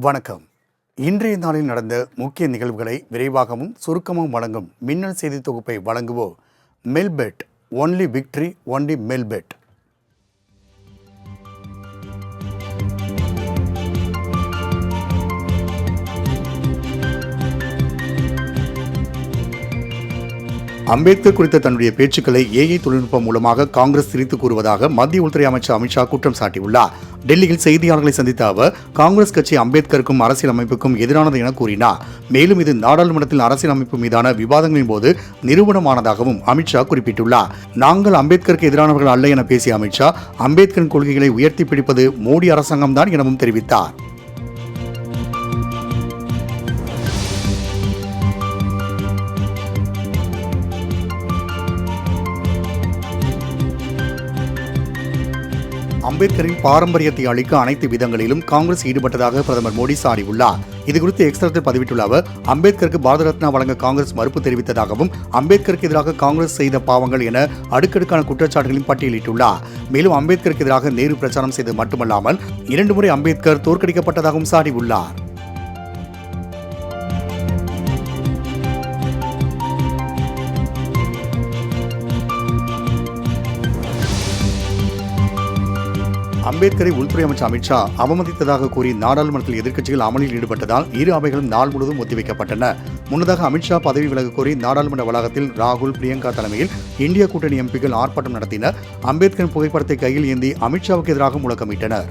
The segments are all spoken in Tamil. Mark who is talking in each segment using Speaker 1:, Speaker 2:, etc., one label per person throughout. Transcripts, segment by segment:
Speaker 1: வணக்கம். இன்றைய நாளில் நடந்த முக்கிய நிகழ்வுகளை விரைவாகவும் சுருக்கமும் வழங்கும் மின்னல் செய்தி தொகுப்பை வழங்குவோர் Melbet. Only victory, only Melbet. Ambedkar குறித்த தன்னுடைய பேச்சுக்களை ஏஐ தொழில்நுட்பம் மூலமாக காங்கிரஸ் திரித்து கூறுவதாக மத்திய உள்துறை அமைச்சர் அமித்ஷா குற்றம் சாட்டியுள்ளார். டெல்லியில் செய்தியாளர்களை சந்தித்த அவர் காங்கிரஸ் கட்சி அம்பேத்கருக்கும் அரசியல் அமைப்புக்கும் எதிரானது என கூறினார். மேலும் இது நாடாளுமன்றத்தில் அரசியல் அமைப்பு மீதான விவாதங்களின் போது நிரூபணமானதாகவும் அமித்ஷா குறிப்பிட்டுள்ளார். நாங்கள் அம்பேத்கருக்கு எதிரானவர்கள் அல்ல என பேசிய அமித்ஷா அம்பேத்கரின் கொள்கைகளை உயர்த்தி பிடிப்பது மோடி அரசாங்கம்தான் எனவும் தெரிவித்தார். அம்பேத்கரின் பாரம்பரியத்தை அளிக்க அனைத்து விதங்களிலும் காங்கிரஸ் ஈடுபட்டதாக பிரதமர் மோடி சாடியுள்ளார். இதுகுறித்து எக்ஸ்தலத்தில் பதிவிட்டுள்ள அவர் அம்பேத்கருக்கு பாரத ரத்னா வழங்க காங்கிரஸ் மறுப்பு தெரிவித்ததாகவும் அம்பேத்கருக்கு எதிராக காங்கிரஸ் செய்த பாவங்கள் என அடுக்கடுக்கான குற்றச்சாட்டுகளையும் பட்டியலிட்டுள்ளார். மேலும் அம்பேத்கருக்கு எதிராக நேரு பிரச்சாரம் செய்தது மட்டுமல்லாமல் 2 முறை அம்பேத்கர் தோற்கடிக்கப்பட்டதாகவும் சாடியுள்ளார். அம்பேத்கரை உள்துறை அமைச்சர் அமித்ஷா அவமதித்ததாக கூறி நாடாளுமன்றத்தில் எதிர்க்கட்சிகள் அமளியில் ஈடுபட்டதால் இரு அவைகளும் நாள் முழுவதும் ஒத்திவைக்கப்பட்டன. முன்னதாக அமித்ஷா பதவி விலக கோரி நாடாளுமன்ற வளாகத்தில் ராகுல், பிரியங்கா தலைமையில் இந்திய கூட்டணி எம்பிக்கள் ஆர்ப்பாட்டம் நடத்தினர். அம்பேத்கரின் புகைப்படத்தை கையில் ஏந்தி அமித்ஷாவுக்கு எதிராக முழக்கமிட்டனர்.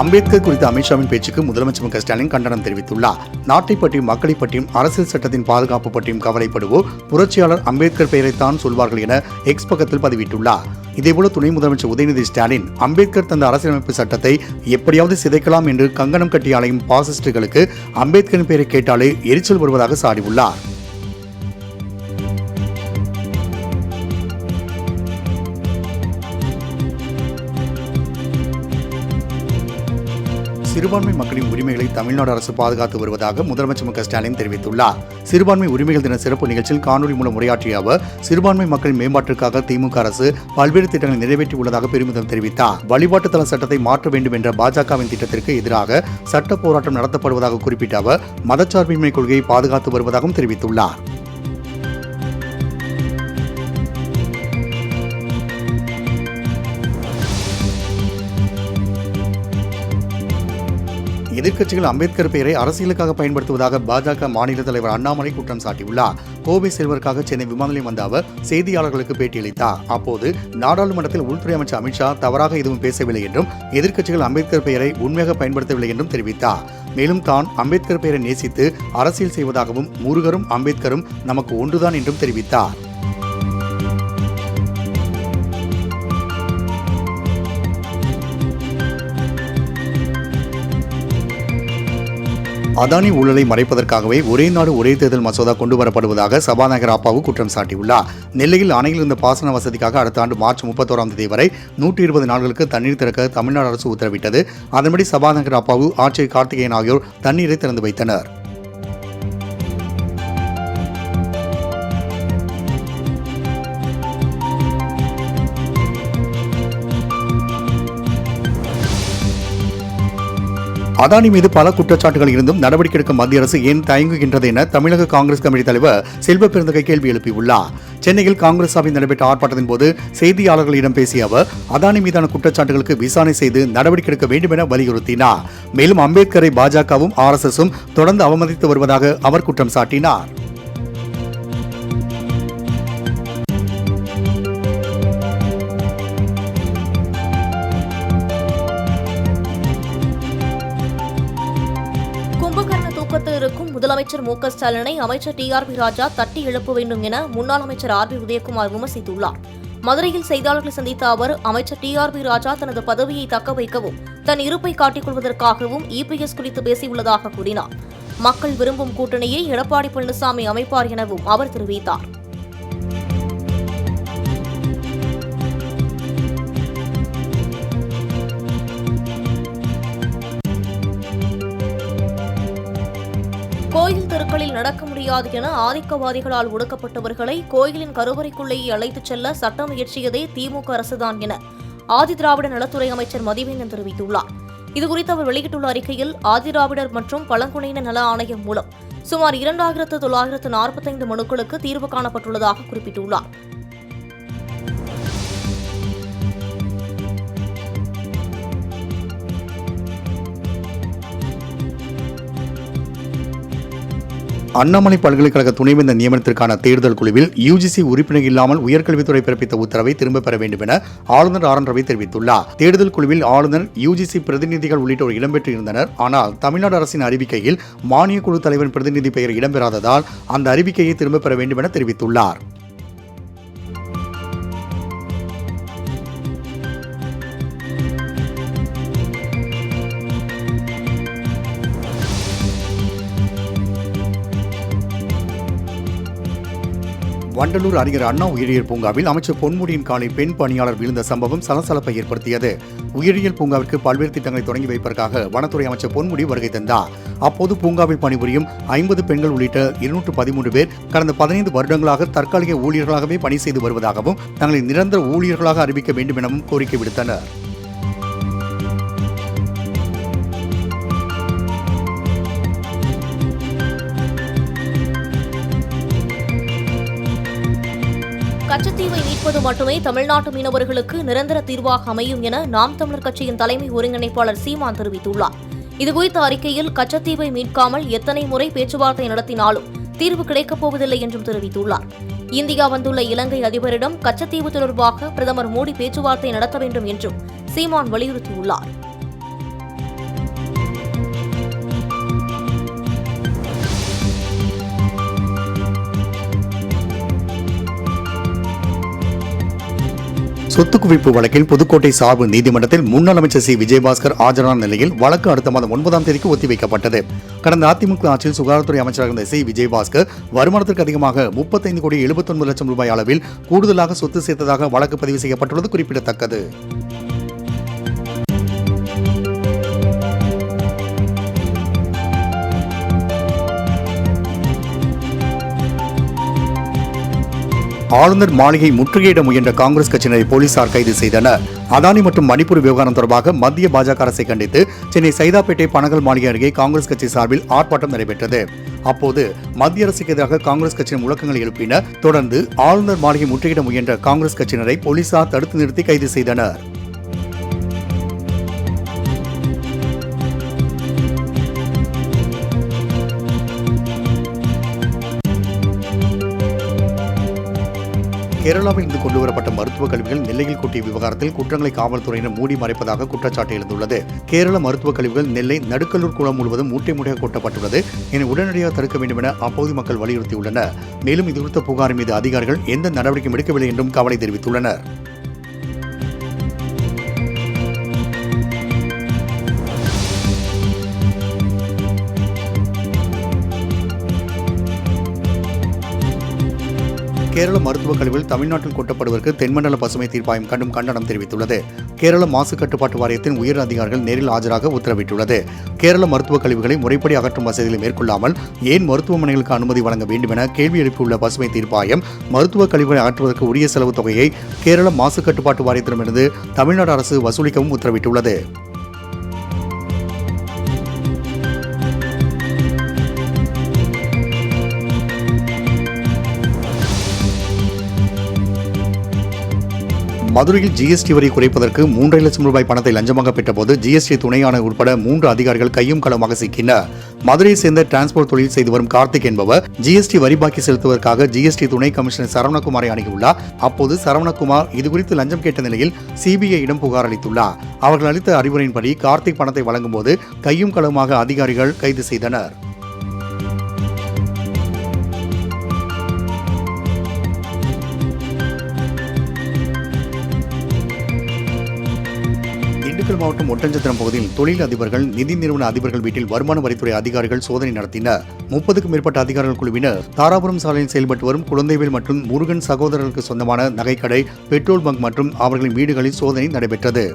Speaker 1: அம்பேத்கர் குறித்த அமித்ஷாவின் பேச்சுக்கு முதலமைச்சர் மு க ஸ்டாலின் கண்டனம் தெரிவித்துள்ளார். நாட்டை பற்றியும் மக்களை பற்றியும் அரசியல் சட்டத்தின் பாதுகாப்பு பற்றியும் கவலைப்படுவோர் புரட்சியாளர் அம்பேத்கர் பெயரைத்தான் சொல்வார்கள் என எக்ஸ் பக்கத்தில் பதிவிட்டுள்ளார். இதேபோல துணை முதலமைச்சர் உதயநிதி ஸ்டாலின் அம்பேத்கர் தந்த அரசியலமைப்பு சட்டத்தை எப்படியாவது சிதைக்கலாம் என்று கங்கணம் கட்டி அலையும் பாசிஸ்டுகளுக்கு அம்பேத்கரின் பெயரை கேட்டாலே எரிச்சல் வருவதாக சாடியுள்ளார். சிறுபான்மை மக்களின் உரிமைகளை தமிழ்நாடு அரசு பாதுகாத்து வருவதாக முதலமைச்சர் மு க ஸ்டாலின் தெரிவித்துள்ளார். சிறுபான்மை உரிமைகள் தின சிறப்பு நிகழ்ச்சியில் காணொலி மூலம் உரையாற்றிய அவர் சிறுபான்மை மக்களின் மேம்பாட்டிற்காக திமுக அரசு பல்வேறு திட்டங்களை நிறைவேற்றியுள்ளதாக பெருமிதம் தெரிவித்தார். வழிபாட்டு தள சட்டத்தை மாற்ற வேண்டும் என்ற பாஜகவின் திட்டத்திற்கு எதிராக சட்ட போராட்டம் நடத்தப்படுவதாக குறிப்பிட்ட அவர் மதச்சார்பின்மை கொள்கையை பாதுகாத்து வருவதாகவும் தெரிவித்துள்ளார். எதிர்க்கட்சிகள் அம்பேத்கர் பெயரை அரசியலுக்காக பயன்படுத்துவதாக பாஜக மாநில தலைவர் அண்ணாமலை குற்றம் சாட்டியுள்ளார். கோவை செல்வதற்காக சென்னை விமான நிலையம் வந்த அவர் செய்தியாளர்களுக்கு பேட்டியளித்தார். அப்போது நாடாளுமன்றத்தில் உள்துறை அமைச்சர் அமித்ஷா தவறாக எதுவும் பேசவில்லை என்றும் எதிர்க்கட்சிகள் அம்பேத்கர் பெயரை உண்மையாக பயன்படுத்தவில்லை என்றும் தெரிவித்தார். மேலும் தான் அம்பேத்கர் பெயரை நேசித்து அரசியல் செய்வதாகவும் முருகரும் அம்பேத்கரும் நமக்கு ஒன்றுதான் என்றும் தெரிவித்தார். அதானி ஊழலை மறைப்பதற்காகவே ஒரே நாடு ஒரே தேர்தல் மசோதா கொண்டுவரப்படுவதாக சபாநாயகர் அப்பாவு குற்றம் சாட்டியுள்ளார். நெல்லையில் அணையில் இருந்த பாசன வசதிக்காக அடுத்த ஆண்டு மார்ச் 31 வரை 120 நாட்களுக்கு தண்ணீர் திறக்க தமிழ்நாடு அரசு உத்தரவிட்டது. அதன்படி சபாநாயகர் அப்பாவு, ஆட்சியர் கார்த்திகேயன் ஆகியோர் தண்ணீரை திறந்து வைத்தனர். அதானி மீது பல குற்றச்சாட்டுகள் இருந்தும் நடவடிக்கை எடுக்க மத்திய அரசு ஏன் தயங்குகின்றது என தமிழக காங்கிரஸ் கமிட்டி தலைவர் செல்வ பெருந்தகை கேள்வி எழுப்பியுள்ளார். சென்னையில் காங்கிரஸ் சார்பில் நடைபெற்ற ஆர்ப்பாட்டத்தின் போது செய்தியாளர்களிடம் பேசிய அவர் அதானி மீதான குற்றச்சாட்டுகளுக்கு விசாரணை செய்து நடவடிக்கை எடுக்க வேண்டும் என வலியுறுத்தினார். மேலும் அம்பேத்கரை பாஜகவும் RSSம் தொடர்ந்து அவமதித்து வருவதாக அவர் குற்றம் சாட்டினார்.
Speaker 2: இருக்கும் முதலமைச்சர் மு க ஸ்டாலினை அமைச்சர் TRP ராஜா தட்டி எழுப்ப வேண்டும் என முன்னாள் அமைச்சர் RB உதயகுமார் விமர்சித்துள்ளார். மதுரையில் செய்தியாளர்களை சந்தித்த அவர் அமைச்சர் TRP ராஜா தனது பதவியை தக்க வைக்கவும் தன் இருப்பை காட்டிக் கொள்வதற்காகவும் EPS குறித்து பேசியுள்ளதாக கூறினார். மக்கள் விரும்பும் கூட்டணியை எடப்பாடி பழனிசாமி அமைப்பார் எனவும் அவர் தெரிவித்தார். கோயில் தெருக்களில் நடக்க முடியாது என ஆதிக்கவாதிகளால் ஒடுக்கப்பட்டவர்களை கோயிலின் கருவறைக்குள்ளேயே அழைத்துச் செல்ல சட்டம் இயற்றியதே திமுக அரசுதான் என ஆதிதிராவிட நலத்துறை அமைச்சர் மதிவேந்தன் தெரிவித்துள்ளார். இதுகுறித்து அவர் வெளியிட்டுள்ள அறிக்கையில், ஆதிதிராவிடர் மற்றும் பழங்குடியினர் நல ஆணையம் மூலம் சுமார் 2945 மனுக்களுக்கு தீர்வு காணப்பட்டுள்ளதாக குறிப்பிட்டுள்ளார்.
Speaker 1: அண்ணாமலை பல்கலைக்கழக துணைவேந்தர் நியமனத்திற்கான தேர்தல் குழுவில் யுஜிசி உறுப்பினர் இல்லாமல் உயர்கல்வித்துறை பிறப்பித்த உத்தரவை திரும்பப் பெற வேண்டும் என ஆளுநர் ஆர் என் ரவி தெரிவித்துள்ளார். தேர்தல் குழுவில் ஆளுநர், யுஜிசி பிரதிநிதிகள் உள்ளிட்டோர் இடம்பெற்றிருந்தனர். ஆனால் தமிழ்நாடு அரசின் அறிவிக்கையில் மானிய குழு தலைவரின் பிரதிநிதி பெயர் இடம்பெறாததால் அந்த அறிவிக்கையை திரும்பப் பெற வேண்டும் என தெரிவித்துள்ளார். வண்டலூர் அறிஞர் அண்ணா உயிரியல் பூங்காவில் அமைச்சர் பொன்முடியின் காலில் பெண் பணியாளர் விழுந்த சம்பவம் சலசலப்பை ஏற்படுத்தியது. உயிரியல் பூங்காவிற்கு பல்வேறு திட்டங்களை தொடங்கி வைப்பதற்காக வனத்துறை அமைச்சர் பொன்முடி வருகை தந்தார். அப்போது பூங்காவில் பணிபுரியும் 50 பெண்கள் உள்ளிட்ட 213 பேர் கடந்த 15 வருடங்களாக தற்காலிக ஊழியர்களாகவே பணி செய்து வருவதாகவும் தங்களை நிரந்தர ஊழியர்களாக அறிவிக்க வேண்டும் எனவும் கோரிக்கை விடுத்தனர்.
Speaker 2: கச்சத்தீவை மீட்பது மட்டுமே தமிழ்நாட்டு மீனவர்களுக்கு நிரந்தர தீர்வாக அமையும் என நாம் தமிழர் கட்சியின் தலைமை ஒருங்கிணைப்பாளர் சீமான் தெரிவித்துள்ளார். இதுகுறித்த அறிக்கையில், கச்சத்தீவை மீட்காமல் எத்தனை முறை பேச்சுவார்த்தை நடத்தினாலும் தீர்வு கிடைக்கப் போவதில்லை என்றும் தெரிவித்துள்ளார். இந்தியா வந்துள்ள இலங்கை அதிபரிடம் கச்சத்தீவு தொடர்பாக பிரதமர் மோடி பேச்சுவார்த்தை நடத்த வேண்டும் என்றும் சீமான் வலியுறுத்தியுள்ளார்.
Speaker 1: சொத்து குவிப்பு வழக்கில் புதுக்கோட்டை சார்பு நீதிமன்றத்தில் முன்னாள் அமைச்சர் சி. விஜயபாஸ்கர் ஆஜரான நிலையில் வழக்கு அடுத்த மாதம் 9ஆம் தேதிக்கு ஒத்திவைக்கப்பட்டது. கடந்த அதிமுக ஆட்சியில் சுகாதாரத்துறை அமைச்சராக இருந்த சி. விஜயபாஸ்கர் வருமானத்திற்கு அதிகமாக 35,79 லட்சம் ரூபாய் அளவில் கூடுதலாக சொத்து சேர்த்ததாக வழக்கு பதிவு செய்யப்பட்டுள்ளது குறிப்பிடத்தக்கது. ஆளுநர் மாளிகை முற்றுகையிட முயன்ற காங்கிரஸ் கட்சியினரை போலீசார் கைது செய்தனர். அதானி மற்றும் மணிப்பூர் விவகாரம் தொடர்பாக மத்திய பாஜக அரசை கண்டித்து சென்னை சைதாப்பேட்டை பனகல் மாளிகை அருகே காங்கிரஸ் கட்சி சார்பில் ஆர்ப்பாட்டம் நடைபெற்றது. அப்போது மத்திய அரசுக்கு எதிராக காங்கிரஸ் கட்சியின் முழக்கங்களை எழுப்பினர். தொடர்ந்து ஆளுநர் மாளிகை முற்றுகையிட முயன்ற காங்கிரஸ் கட்சியினரை போலீசார் தடுத்து நிறுத்தி கைது செய்தனர். கேரளாவில் இருந்து கொண்டுவரப்பட்ட மருத்துவக் கழிவுகள் நெல்லையில் கொட்டிய விவகாரத்தில் குற்றங்களை காவல்துறையினர் மூடி மறைப்பதாக குற்றச்சாட்டு எழுந்துள்ளது. கேரள மருத்துவக் கழிவுகள் நெல்லை நடுக்கல்லூர் குளம் முழுவதும் மூட்டை மூட்டையாக கொட்டப்பட்டுள்ளது. என உடனடியாக தடுக்க வேண்டும் என அப்பகுதி மக்கள் வலியுறுத்தியுள்ளனர். மேலும் இதுகுறித்த புகாரின் மீது அதிகாரிகள் எந்த நடவடிக்கையும் எடுக்கவில்லை என்றும் கவலை தெரிவித்துள்ளனர். கேரள மருத்துவக் கழிவுகள் தமிழ்நாட்டில் கொட்டப்படுவதற்கு தென்மண்டல பசுமை தீர்ப்பாயம் கடும் கண்டனம் தெரிவித்துள்ளது. கேரள மாசு கட்டுப்பாட்டு வாரியத்தின் உயர் அதிகாரிகள் நேரில் ஆஜராக உத்தரவிட்டுள்ளது. கேரள மருத்துவக் கழிவுகளை முறைப்படி அகற்றும் வசதிகளை மேற்கொள்ளாமல் ஏன் மருத்துவமனைகளுக்கு அனுமதி வழங்க வேண்டும் என கேள்வி எழுப்பியுள்ள பசுமை தீர்ப்பாயம், மருத்துவக் கழிவுகளை அகற்றுவதற்கு உரிய செலவு தொகையை கேரள மாசு கட்டுப்பாட்டு வாரியத்திடமிருந்து தமிழ்நாடு அரசு வசூலிக்கவும் உத்தரவிட்டுள்ளது. மதுரையில் ஜிஎஸ்டி வரி குறைப்பதற்கு 3.5 லட்சம் ரூபாய் பணத்தை லஞ்சமாக பெற்றபோது ஜிஎஸ்டி துணை ஆணையர் உட்பட 3 அதிகாரிகள் கையும் களமாக சிக்கினர். மதுரையை சேர்ந்த டிரான்ஸ்போர்ட் தொழில் செய்து வரும் கார்த்திக் என்பவர் ஜிஎஸ்டி வரி பாக்கி செலுத்துவதற்காக ஜிஎஸ்டி துணை கமிஷனர் சரவணகுமாரை அணுகியுள்ளார். அப்போது சரவணகுமார் இதுகுறித்து லஞ்சம் கேட்ட நிலையில் சிபிஐயிடம் புகார் அளித்துள்ளார். அவர்கள் அளித்த அறிவுரையின்படி கார்த்திக் பணத்தை வழங்கும் போது கையும் களமாக அதிகாரிகள் கைது செய்தனர். திண்டுக்கல் மாவட்டம் ஒட்டஞ்சத்திரம் பகுதியில் தொழில் அதிபர்கள், நிதி நிறுவன அதிபர்கள் வீட்டில் வருமான வரித்துறை அதிகாரிகள் சோதனை நடத்தினர். 30க்கும் மேற்பட்ட அதிகாரிகள் குழுவினர் தாராபுரம் சாலையில் செயல்பட்டு வரும் குழந்தைவேல் மற்றும் முருகன் சகோதரர்களுக்கு சொந்தமான நகைக்கடை, பெட்ரோல் பங்க் மற்றும் அவர்களின் வீடுகளில் சோதனை நடைபெற்றது.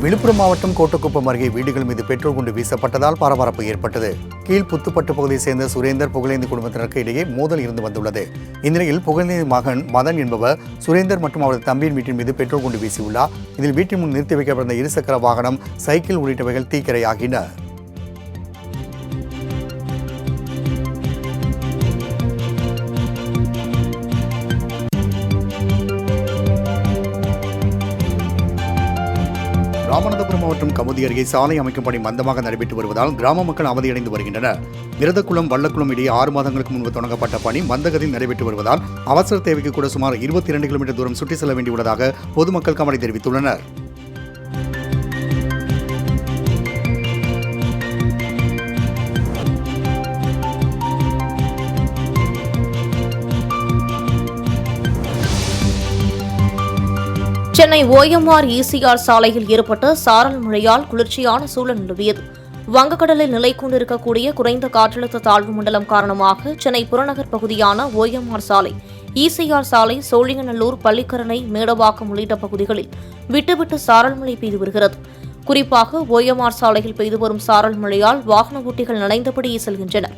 Speaker 1: விழுப்புரம் மாவட்டம் கோட்டக்குப்பம் அருகே வீடுகள் மீது பெட்ரோல் குண்டு வீசப்பட்டதால் பரபரப்பு ஏற்பட்டது. கீழ் புத்துப்பட்டு பகுதியைச் சேர்ந்த சுரேந்தர், புகழேந்தி குடும்பத்தினருக்கு இடையே மோதல் இருந்து வந்துள்ளது. இந்நிலையில் புகழேந்தி மகன் மதன் என்பவர் சுரேந்தர் மற்றும் அவரது தம்பியின் வீட்டின் மீது பெட்ரோல் குண்டு வீசியுள்ளார். இதில் வீட்டின் முன் நிறுத்தி வைக்கப்பட்ட இருசக்கர வாகனம், சைக்கிள் உள்ளிட்டவைகள் தீக்கிரையாகின. ராமநாதபுரம் மாவட்டம் கமுதி அருகே சாலை அமைக்கும் பணி மந்தமாக நடைபெற்று வருவதால் கிராம மக்கள் அவதியடைந்து வருகின்றனர். விரதக்குளம் வள்ளக்குளம் இடையே 6 மாதங்களுக்கு முன்பு தொடங்கப்பட்ட பணி மந்தகதியில் நடைபெற்று வருவதால் அவசர தேவைக்கு கூட சுமார் 22 கிலோமீட்டர் தூரம் சுற்றி செல்ல வேண்டியுள்ளதாக பொதுமக்கள் கவலை தெரிவித்துள்ளனர்.
Speaker 2: சென்னை ஓஎம்ஆர் ECR சாலையில் ஏற்பட்ட சாரல் மழையால் குளிர்ச்சியான சூழல் நிலவியது. வங்கக்கடலில் நிலை கொண்டிருக்கக்கூடிய குறைந்த காற்றழுத்த தாழ்வு மண்டலம் காரணமாக சென்னை புறநகர் பகுதியான ஓஎம்ஆர் சாலை, ECR சாலை, சோழிங்கநல்லூர், பள்ளிக்கரணை, மேடவாக்கம் உள்ளிட்ட பகுதிகளில் விட்டுவிட்டு சாரல் மழை பெய்து வருகிறது. குறிப்பாக ஓஎம்ஆர் சாலையில் பெய்து வரும் சாரல் மழையால் வாகன ஓட்டிகள் நனைந்தபடியே செல்கின்றனர்.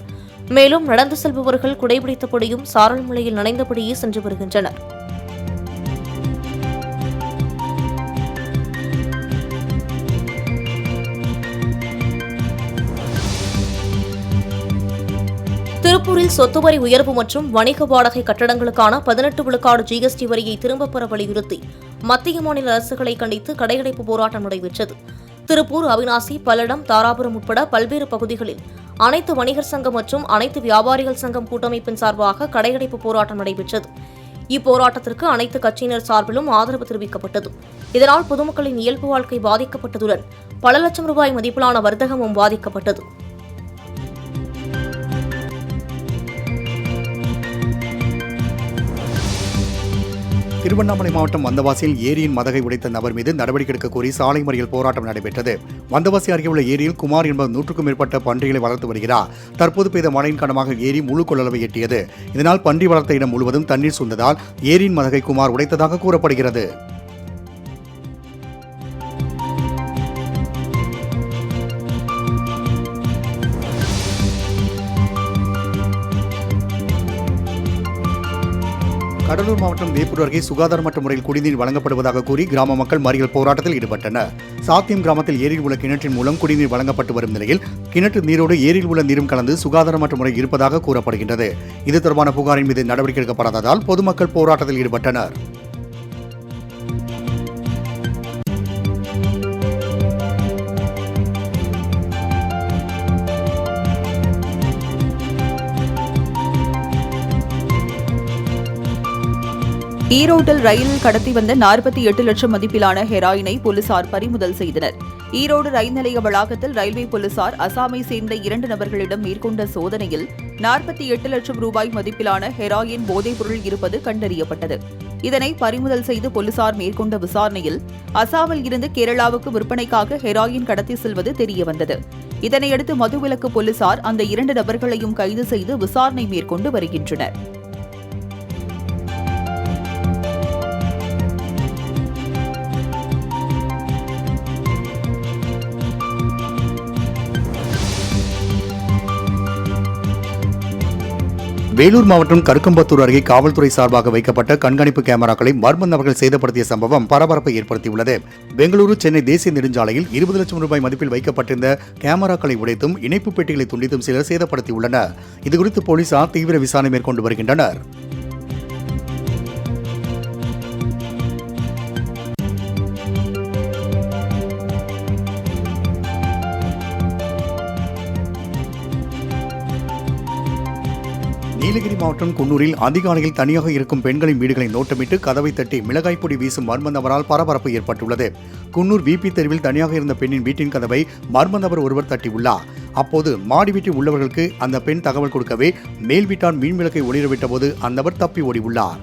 Speaker 2: மேலும் நடந்து செல்பவர்கள் குடைபிடித்தபடியும் சாரல் மழையில் நனைந்தபடியே சென்று வருகின்றனர். திருப்பூரில் சொத்து வரி உயர்வு மற்றும் வணிக வாடகை கட்டடங்களுக்கான 18 விழுக்காடு GST வரியை திரும்பப் பெற வலியுறுத்தி மத்திய மாநில அரசுகளை கண்டித்து கடையடைப்பு போராட்டம் நடைபெற்றது. திருப்பூர், அவிநாசி, பல்லடம், தாராபுரம் உட்பட பல்வேறு பகுதிகளில் அனைத்து வணிகர் சங்கம் மற்றும் அனைத்து வியாபாரிகள் சங்கம் கூட்டமைப்பின் சார்பாக கடையடைப்பு போராட்டம் நடைபெற்றது. இப்போராட்டத்திற்கு அனைத்து கட்சியினர் சார்பிலும் ஆதரவு தெரிவிக்கப்பட்டது. இதனால் பொதுமக்களின் இயல்பு வாழ்க்கை பாதிக்கப்பட்டதுடன் பல லட்சம் ரூபாய் மதிப்பிலான வர்த்தகமும் பாதிக்கப்பட்டது.
Speaker 1: திருவண்ணாமலை மாவட்டம் வந்தவாசியில் ஏரியின் மதகை உடைத்த நபர் மீது நடவடிக்கை எடுக்க கோரி சாலை மறியல் போராட்டம் நடைபெற்றது. வந்தவாசி அருகே உள்ள ஏரியில் குமார் என்பவர் 100க்கும் மேற்பட்ட பன்றிகளை வளர்த்து வருகிறார். தற்போது பெய்த மழையின் காரணமாக ஏரி முழு கொள்ளளவை எட்டியது. இதனால் பன்றி வளர்த்த இடம் முழுவதும் தண்ணீர் சூழ்ந்ததால் ஏரியின் மதகை குமார் உடைத்ததாக கூறப்படுகிறது. கடலூர் மாவட்டம் வேப்பூர் அருகே சுகாதாரமற்ற முறையில் குடிநீர் வழங்கப்படுவதாக கூறி கிராம மக்கள் மறியல் போராட்டத்தில் ஈடுபட்டனர். சாத்தியம் கிராமத்தில் ஏரியில் உள்ள கிணற்றின் மூலம் குடிநீர் வழங்கப்பட்டு வரும் நிலையில் கிணற்று நீரோடு ஏரியில் உள்ள நீரும் கலந்து சுகாதாரமற்ற முறை இருப்பதாக கூறப்படுகின்றது. இது தொடர்பான புகாரின் மீது நடவடிக்கை எடுக்கப்படாததால் பொதுமக்கள் போராட்டத்தில் ஈடுபட்டனர்.
Speaker 3: ஈரோட்டில் ரயிலில் கடத்தி வந்த 48 லட்சம் மதிப்பிலான ஹெராயினை போலீசார் பறிமுதல் செய்தனர். ஈரோடு ரயில் நிலைய வளாகத்தில் ரயில்வே போலீசார் அசாமை சேர்ந்த 2 நபர்களிடம் மேற்கொண்ட சோதனையில் 48 லட்சம் ரூபாய் மதிப்பிலான ஹெராயின் போதைப்பொருள் இருப்பது கண்டறியப்பட்டது. இதனை பறிமுதல் செய்து போலீசார் மேற்கொண்ட விசாரணையில் அசாமில் இருந்து கேரளாவுக்கு விற்பனைக்காக ஹெராயின் கடத்தி செல்வது தெரியவந்தது. இதனையடுத்து மதுவிலக்கு போலீசார் அந்த 2 நபர்களையும் கைது செய்து விசாரணை மேற்கொண்டு வருகின்றனர்.
Speaker 1: வேலூர் மாவட்டம் கருக்கம்பத்தூர் அருகே காவல்துறை சார்பாக வைக்கப்பட்ட கண்காணிப்பு கேமராக்களை மர்ம நபர்கள் சேதப்படுத்திய சம்பவம் பரபரப்பை ஏற்படுத்தியுள்ளது. பெங்களூரு சென்னை தேசிய நெடுஞ்சாலையில் 20 லட்சம் ரூபாய் மதிப்பில் வைக்கப்பட்டிருந்த கேமராக்களை உடைத்தும் இணைப்பு பெட்டிகளை துண்டித்தும் சிலர் சேதப்படுத்தியுள்ளனர். இதுகுறித்து போலீசார் தீவிர விசாரணை மேற்கொண்டு வருகின்றனர். நீலகிரி மாவட்டம் குன்னூரில் அதிகாலையில் தனியாக இருக்கும் பெண்களின் வீடுகளை நோட்டமிட்டு கதவை தட்டி மிளகாய் பொடி வீசும் மர்ம நபரால் பரபரப்பு ஏற்பட்டுள்ளது. குன்னூர் VP தெருவில் தனியாக இருந்த பெண்ணின் வீட்டின் கதவை மர்ம நபர் ஒருவர் தட்டியுள்ளார். அப்போது மாடி வீட்டில் உள்ளவர்களுக்கு அந்த பெண் தகவல் கொடுக்கவே மேல் வீட்டான் மின் விளக்கை ஒளிரவிட்ட போது அந்நபர் தப்பி ஓடியுள்ளார்.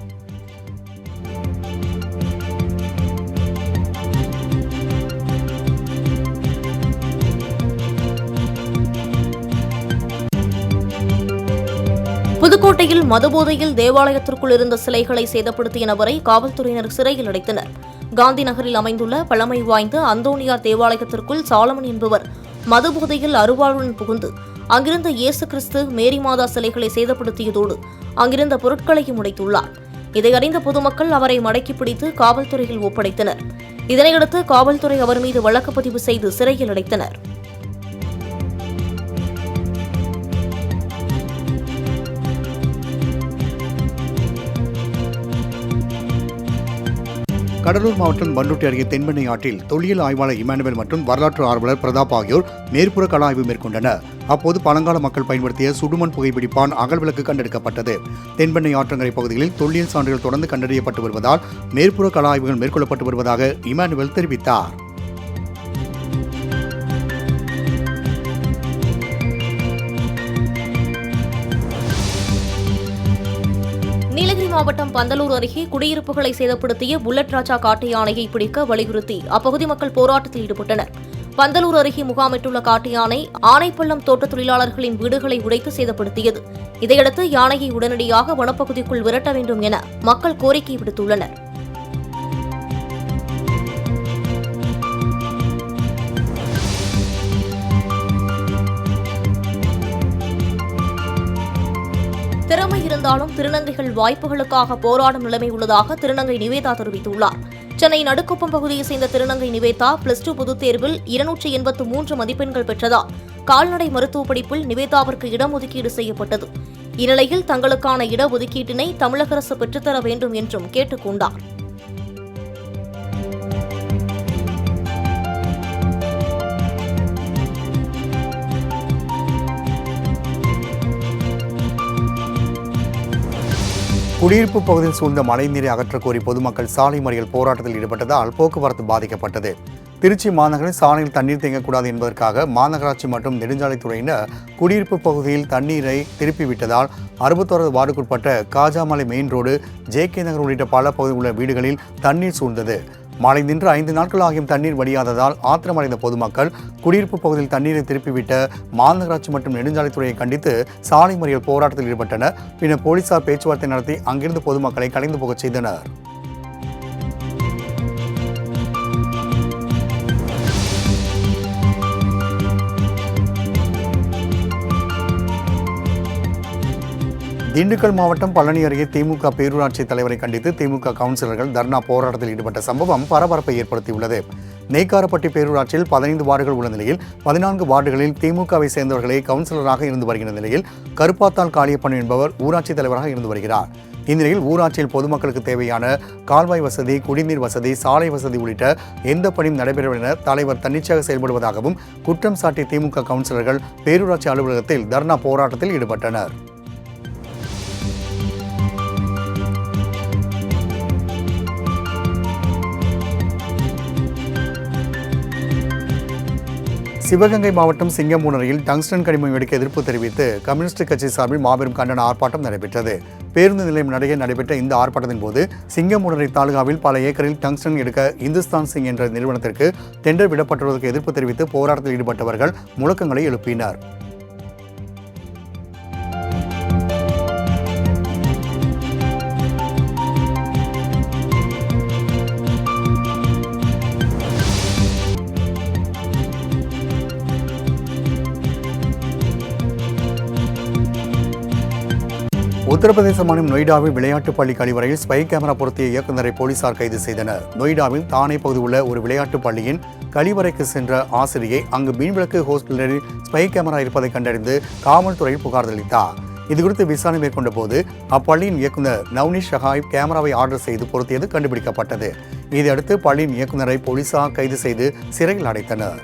Speaker 2: புதுக்கோட்டையில் மதுபோதையில் தேவாலயத்திற்குள் இருந்த சிலைகளை சேதப்படுத்திய நபரை காவல்துறையினர் சிறையில் அடைத்தனர். காந்தி நகரில் அமைந்துள்ள பழமை வாய்ந்த அந்தோணியார் தேவாலயத்திற்குள் சாலமன் என்பவர் மதுபோதையில் அருவாளுடன் புகுந்து அங்கிருந்த இயேசு கிறிஸ்து மேரி மாதா சிலைகளை சேதப்படுத்தியதோடு அங்கிருந்த பொருட்களையும் உடைத்துள்ளார். இதை அறிந்த பொதுமக்கள் அவரை மடக்கி பிடித்து காவல்துறையில் ஒப்படைத்தனர். இதனையடுத்து காவல்துறை அவர் மீது வழக்கு பதிவு செய்து சிறையில் அடைத்தனர்.
Speaker 1: கடலூர் மாவட்டம் பண்ருட்டி அருகே தென்பெண்ணை ஆற்றில் தொல்லியல் ஆய்வாளர் இமானுவேல் மற்றும் வரலாற்று ஆர்வலர் பிரதாப் ஆகியோர் மேற்புற கள ஆய்வு மேற்கொண்டனர். அப்போது பழங்கால மக்கள் பயன்படுத்திய சுடுமண் புகைப்பிடிப்பான் அகல்விளக்கு கண்டெடுக்கப்பட்டது. தென்பெண்ணை ஆற்றங்கரை பகுதிகளில் தொல்லியல் சான்றுகள் தொடர்ந்து கண்டறியப்பட்டு வருவதால் மேற்புற கள ஆய்வுகள் மேற்கொள்ளப்பட்டு வருவதாக இமானுவேல் தெரிவித்தார்.
Speaker 2: நீலகிரி மாவட்டம் பந்தலூர் அருகே குடியிருப்புகளை சேதப்படுத்திய புல்லட் ராஜா காட்டு யானையை பிடிக்க வலியுறுத்தி அப்பகுதி மக்கள் போராட்டத்தில் ஈடுபட்டனர். பந்தலூர் அருகே முகாமிட்டுள்ள காட்டு யானை ஆனைப்பள்ளம் தோட்ட தொழிலாளர்களின் வீடுகளை உடைத்து சேதப்படுத்தியது. இதையடுத்து யானையை உடனடியாக வனப்பகுதிக்குள் விரட்ட வேண்டும் என மக்கள் கோரிக்கை விடுத்துள்ளனர். திறமை இருந்தாலும் திருநங்கைகள் வாய்ப்புகளுக்காக போராடும் நிலைமை உள்ளதாக திருநங்கை நிவேதா தெரிவித்துள்ளார். சென்னை நடுக்குப்பம் பகுதியைச் சேர்ந்த திருநங்கை நிவேதா +2 பொதுத் தேர்வில் 283 மதிப்பெண்கள் பெற்றதால் கால்நடை மருத்துவ படிப்பில் நிவேதாவிற்கு இடஒதுக்கீடு செய்யப்பட்டது. இந்நிலையில் தங்களுக்கான இடஒதுக்கீட்டினை தமிழக அரசு பெற்றுத்தர வேண்டும் என்றும் கேட்டுக் கொண்டார்.
Speaker 1: குடியிருப்பு பகுதியில் சூழ்ந்த மழைநீரை அகற்றக் கோரி பொதுமக்கள் சாலை மறியல் போராட்டத்தில் ஈடுபட்டதால் போக்குவரத்து பாதிக்கப்பட்டது. திருச்சி மாநகரில் சாலையில் தண்ணீர் தேங்கக்கூடாது என்பதற்காக மாநகராட்சி மற்றும் நெடுஞ்சாலைத்துறையினர் குடியிருப்பு பகுதியில் தண்ணீரை திருப்பிவிட்டதால் 61 வார்டுக்குட்பட்ட காஜாமலை மெயின் ரோடு, JK நகர் உள்ளிட்ட பல பகுதியில் உள்ள வீடுகளில் தண்ணீர் சூழ்ந்தது. மழை நின்று 5 நாட்கள் ஆகியும் தண்ணீர் வடியாததால் ஆத்திரமடைந்த பொதுமக்கள் குடியிருப்பு பகுதியில் தண்ணீரை திருப்பிவிட்ட மாநகராட்சி மற்றும் நெடுஞ்சாலைத்துறையை கண்டித்து சாலை மறியல் போராட்டத்தில் ஈடுபட்டனர். பின்னர் போலீசார் பேச்சுவார்த்தை நடத்தி அங்கிருந்து பொதுமக்களை கலைந்து போகச் செய்தனர். திண்டுக்கல் மாவட்டம் பழனி அருகே திமுக பேரூராட்சி தலைவரை கண்டித்து திமுக கவுன்சிலர்கள் தர்ணா போராட்டத்தில் ஈடுபட்ட சம்பவம் பரபரப்பை ஏற்படுத்தியுள்ளது. நெய்க்காரப்பட்டி பேரூராட்சியில் 15 வார்டுகள் உள்ள நிலையில் 14 வார்டுகளில் திமுகவை சேர்ந்தவர்களே கவுன்சிலராக இருந்து வருகிற நிலையில் கருப்பாத்தால் காளியப்பன் என்பவர் ஊராட்சி தலைவராக இருந்து வருகிறார். இந்நிலையில் ஊராட்சியில் பொதுமக்களுக்கு தேவையான கால்வாய் வசதி, குடிநீர் வசதி, சாலை வசதி உள்ளிட்ட எந்த பணியும் நடைபெறவில்லை என தலைவர் தன்னிச்சையாக செயல்படுவதாகவும் குற்றம் சாட்டிய திமுக கவுன்சிலர்கள் பேரூராட்சி அலுவலகத்தில் தர்ணா போராட்டத்தில் ஈடுபட்டனர். சிவகங்கை மாவட்டம் சிங்கம்பூனரில் டங்ஸ்டன் கனிமம் வெடிக்க எதிர்ப்பு தெரிவித்து கம்யூனிஸ்ட் கட்சி சார்பில் மாபெரும் கண்டன ஆர்ப்பாட்டம் நடைபெற்றது. பேருந்து நிலையம் நடையே நடைபெற்ற இந்த ஆர்ப்பாட்டத்தின் போது சிங்கம்பூனரி தாலுகாவில் பல ஏக்கரில் டங்ஸ்டன் எடுக்க இந்துஸ்தான் சிங் என்ற நிறுவனத்திற்கு டெண்டர் விடப்பட்டுள்ளதற்கு எதிர்ப்பு தெரிவித்து போராட்டத்தில் ஈடுபட்டவர்கள் முழக்கங்களை எழுப்பினர். உத்தரப்பிரதேச மாநிலம் நொய்டாவில் விளையாட்டுப் பள்ளி கழிவறையில் ஸ்பை கேமரா பொருத்திய இயக்குநரை போலீசார் கைது செய்தனர். நொய்டாவில் தானே பகுதியில் உள்ள ஒரு விளையாட்டுப் பள்ளியின் கழிவறைக்கு சென்ற ஆசிரியை அங்கு மீன்விளக்கு ஹோஸ்டலில் ஸ்பை கேமரா இருப்பதை கண்டறிந்து காவல்துறையில் புகார் அளித்தார். இதுகுறித்து விசாரணை மேற்கொண்ட போது அப்பள்ளியின் இயக்குநர் நவ்னிஷ் ஷஹாய் கேமராவை ஆர்டர் செய்து பொருத்தியது கண்டுபிடிக்கப்பட்டது. இதையடுத்து பள்ளியின் இயக்குநரை போலீசார் கைது செய்து சிறையில் அடைத்தனர்.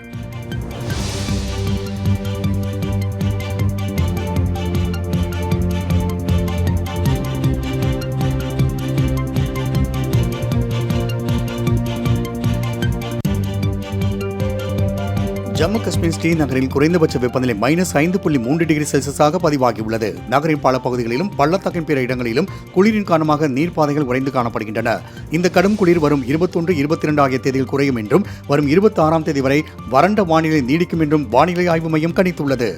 Speaker 1: ஜம்மு காஷ்மீர் ஸ்ரீநகரில் குறைந்தபட்ச வெப்பநிலை -5.3 டிகிரி செல்சியஸாக பதிவாகியுள்ளது. நகரின் பல பகுதிகளிலும் பள்ளத்தாக்கின் பிற இடங்களிலும் குளிரின் காரணமாக நீர்ப்பாதைகள் உறைந்து காணப்படுகின்றன. இந்த கடும் குளிர் வரும் 21, 22 ஆகிய தேதியில் குறையும் என்றும் வரும் 26ஆம் தேதி வரை வறண்ட வானிலை நீடிக்கும் என்றும் வானிலை ஆய்வு மையம் கணித்துள்ளது.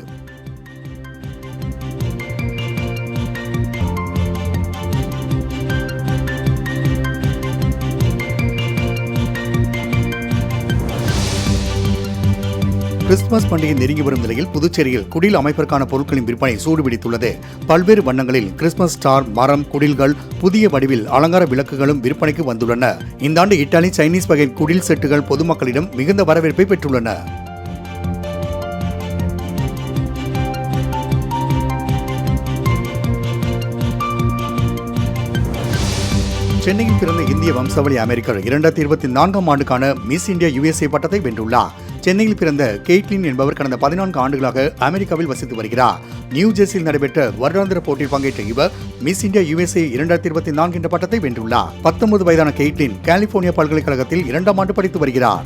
Speaker 1: கிறிஸ்துமஸ் பண்டிகை நெருங்கி வரும் நிலையில் புதுச்சேரியில் குடில் அமைப்பிற்கான பொருட்களின் விற்பனை சூடுபிடித்துள்ளது. பல்வேறு வண்ணங்களில் கிறிஸ்துமஸ் ஸ்டார், மரம், குடில்கள், புதிய வடிவில் அலங்கார விளக்குகளும் விற்பனைக்கு வந்துள்ளன. இந்த ஆண்டு இத்தாலி, சைனீஸ் வகை குடில் செட்டுகள் பொதுமக்களிடம் மிகுந்த வரவேற்பை பெற்றுள்ளன. சென்னையில் பிறந்த இந்திய வம்சாவளி அமெரிக்கர் 2024ஆம் ஆண்டுக்கான மிஸ் இந்தியா USA பட்டத்தை வென்றுள்ளார். சென்னையில் பிறந்த கெய்ட்லின் என்பவர் கடந்த 14 ஆண்டுகளாக அமெரிக்காவில் வசித்து வருகிறார். நியூ ஜெர்சியில் நடைபெற்ற வருடாந்திர போட்டியில் பங்கேற்ற இவர் மிஸ் இந்தியா USA 2024 என்ற பட்டத்தை வென்றுள்ளார். 19 வயதான கெய்ட்லின் கலிபோர்னியா பல்கலைக்கழகத்தில் 2ஆம் ஆண்டு படித்து வருகிறார்.